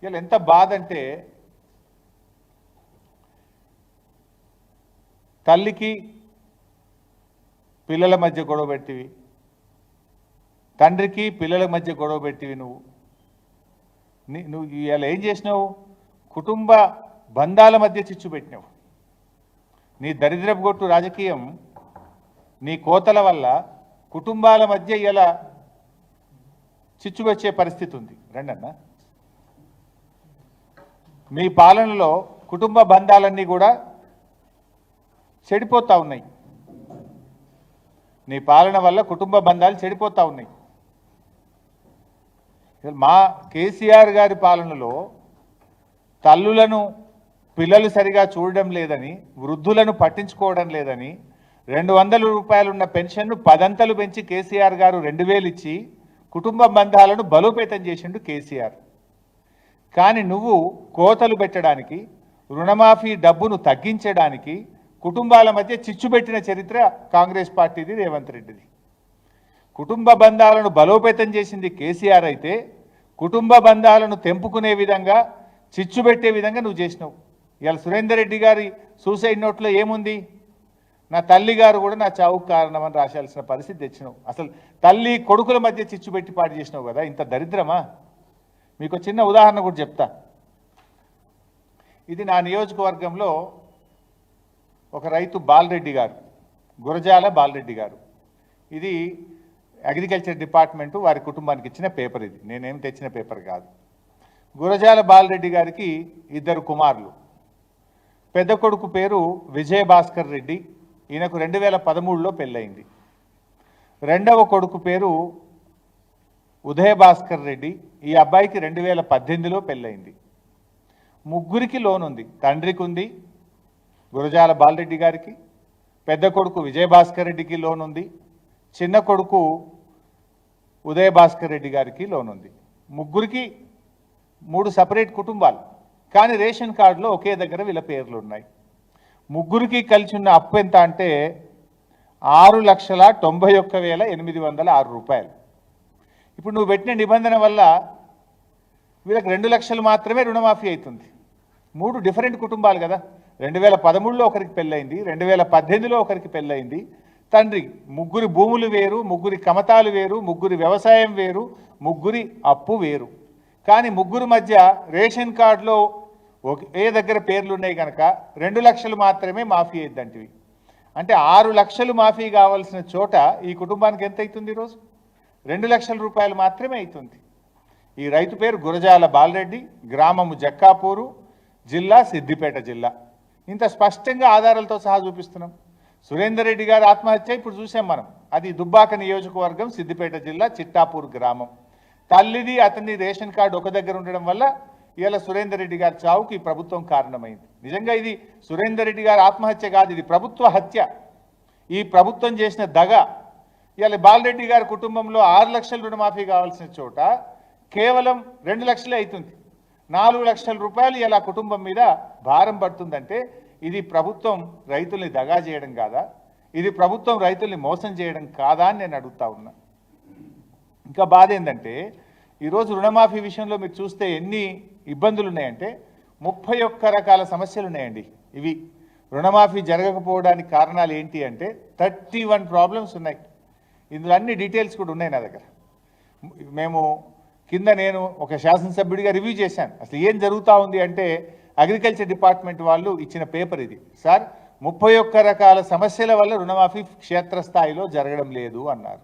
ఇలా ఎంత బాధ అంటే తల్లికి పిల్లల మధ్య గొడవ పెట్టివి, తండ్రికి పిల్లల మధ్య గొడవ పెట్టివి. నువ్వు ఇలా ఏం చేసినావు? కుటుంబ బంధాల మధ్య చిచ్చు పెట్టినావు. నీ దరిద్రపు గొట్టు రాజకీయం, నీ కోతల వల్ల కుటుంబాల మధ్య ఇలా చిచ్చు వచ్చే పరిస్థితి ఉంది. రండన్న, మీ పాలనలో కుటుంబ బంధాలన్నీ కూడా చెడిపోతూ ఉన్నాయి. నీ పాలన వల్ల కుటుంబ బంధాలు చెడిపోతూ ఉన్నాయి. మా కేసీఆర్ గారి పాలనలో తల్లులను పిల్లలు సరిగా చూడడం లేదని, వృద్ధులను పట్టించుకోవడం లేదని, 200 రూపాయలున్న పెన్షన్ను 10 అంతలు పెంచి కేసీఆర్ గారు 2000 ఇచ్చి కుటుంబ బంధాలను బలోపేతం చేసిండు కేసీఆర్. కానీ నువ్వు కోతలు పెట్టడానికి, రుణమాఫీ డబ్బును తగ్గించడానికి, కుటుంబాల మధ్య చిచ్చు పెట్టిన చరిత్ర కాంగ్రెస్ పార్టీది, రేవంత్ రెడ్డిది. కుటుంబ బంధాలను బలోపేతం చేసింది కేసీఆర్ అయితే, కుటుంబ బంధాలను తెంపుకునే విధంగా, చిచ్చు పెట్టే విధంగా నువ్వు చేసినావు. ఇవాళ సురేందర్ రెడ్డి గారి సూసైడ్ నోట్లో ఏముంది? నా తల్లి గారు కూడా నా చావుకు కారణమని రాశాల్సిన పరిస్థితి తెచ్చినావు. అసలు తల్లి కొడుకుల మధ్య చిచ్చు పెట్టి పాటు చేసినావు కదా, ఇంత దరిద్రమా? మీకు చిన్న ఉదాహరణ కూడా చెప్తా. ఇది నా నియోజకవర్గంలో ఒక రైతు బాలరెడ్డి గారు, గురజాల బాలరెడ్డి గారు. ఇది అగ్రికల్చర్ డిపార్ట్మెంటు వారి కుటుంబానికి ఇచ్చిన పేపర్. ఇది నేనేం తెచ్చిన పేపర్ కాదు. గురజాల బాలరెడ్డి గారికి 2 కుమారులు. పెద్ద కొడుకు పేరు విజయభాస్కర్ రెడ్డి, ఈయనకు 2013లో పెళ్ళయింది. రెండవ కొడుకు పేరు ఉదయభాస్కర్ రెడ్డి, ఈ అబ్బాయికి 2018లో పెళ్ళయింది. ముగ్గురికి లోన్ ఉంది. తండ్రికి ఉంది, గురజాల బాలరెడ్డి గారికి, పెద్ద కొడుకు విజయభాస్కర్ రెడ్డికి లోన్ ఉంది, చిన్న కొడుకు ఉదయభాస్కర్ రెడ్డి గారికి లోన్ ఉంది. ముగ్గురికి 3 సపరేట్ కుటుంబాలు, కానీ రేషన్ కార్డులో ఒకే దగ్గర వీళ్ళ పేర్లు ఉన్నాయి. ముగ్గురికి కలిసి ఉన్న అప్పు ఎంత అంటే 6,91,806 రూపాయలు. ఇప్పుడు నువ్వు పెట్టిన నిబంధన వల్ల వీళ్ళకి 2 లక్షలు మాత్రమే రుణమాఫీ అవుతుంది. 3 డిఫరెంట్ కుటుంబాలు కదా. 2013లో ఒకరికి పెళ్ళయింది, 2018లో ఒకరికి పెళ్ళయింది. తండ్రి ముగ్గురి భూములు వేరు, ముగ్గురి కమతాలు వేరు, ముగ్గురి వ్యవసాయం వేరు, ముగ్గురి అప్పు వేరు. కానీ ముగ్గురు మధ్య రేషన్ కార్డులో ఏ దగ్గర పేర్లు ఉన్నాయి కనుక 2 లక్షలు మాత్రమే మాఫీ అయ్యిద్దంటివి. అంటే 6 లక్షలు మాఫీ కావాల్సిన చోట ఈ కుటుంబానికి ఎంత అవుతుంది? ఈరోజు 2 లక్షల రూపాయలు మాత్రమే అవుతుంది. ఈ రైతు పేరు గురజాల బాలరెడ్డి, గ్రామము జక్కాపూరు, జిల్లా సిద్దిపేట జిల్లా. ఇంత స్పష్టంగా ఆధారాలతో సహా చూపిస్తున్నాం. సురేందర్ రెడ్డి గారి ఆత్మహత్య ఇప్పుడు చూసాం మనం. అది దుబ్బాక నియోజకవర్గం, సిద్దిపేట జిల్లా, చిట్టాపూర్ గ్రామం. తల్లిది అతని రేషన్ కార్డు ఒక దగ్గర ఉండడం వల్ల ఇవాళ సురేందర్ రెడ్డి గారి చావుకి ఈ ప్రభుత్వం కారణమైంది. నిజంగా ఇది సురేందర్ రెడ్డి గారి ఆత్మహత్య కాదు, ఇది ప్రభుత్వ హత్య. ఈ ప్రభుత్వం చేసిన దగ. ఇవాళ బాలరెడ్డి గారి కుటుంబంలో 6 లక్షల రుణమాఫీ కావాల్సిన చోట కేవలం 2 లక్షలే అవుతుంది. 4 లక్షల రూపాయలు ఇలా కుటుంబం మీద భారం పడుతుందంటే ఇది ప్రభుత్వం రైతుల్ని దగా చేయడం కాదా? ఇది ప్రభుత్వం రైతుల్ని మోసం చేయడం కాదా అని నేను అడుగుతా ఉన్నా. ఇంకా బాధ ఏంటంటే ఈరోజు రుణమాఫీ విషయంలో మీరు చూస్తే ఎన్ని ఇబ్బందులు ఉన్నాయంటే 31 రకాల సమస్యలు ఉన్నాయండి. ఇవి రుణమాఫీ జరగకపోవడానికి కారణాలు ఏంటి అంటే 31 ప్రాబ్లమ్స్ ఉన్నాయి. ఇందులో అన్ని డీటెయిల్స్ కూడా ఉన్నాయి నా దగ్గర. నేను ఒక శాసనసభ్యుడిగా రివ్యూ చేశాను. అసలు ఏం జరుగుతూ ఉంది అంటే అగ్రికల్చర్ డిపార్ట్మెంట్ వాళ్ళు ఇచ్చిన పేపర్ ఇది. సార్ 31 రకాల సమస్యల వల్ల రుణమాఫీ క్షేత్రస్థాయిలో జరగడం లేదు అన్నారు.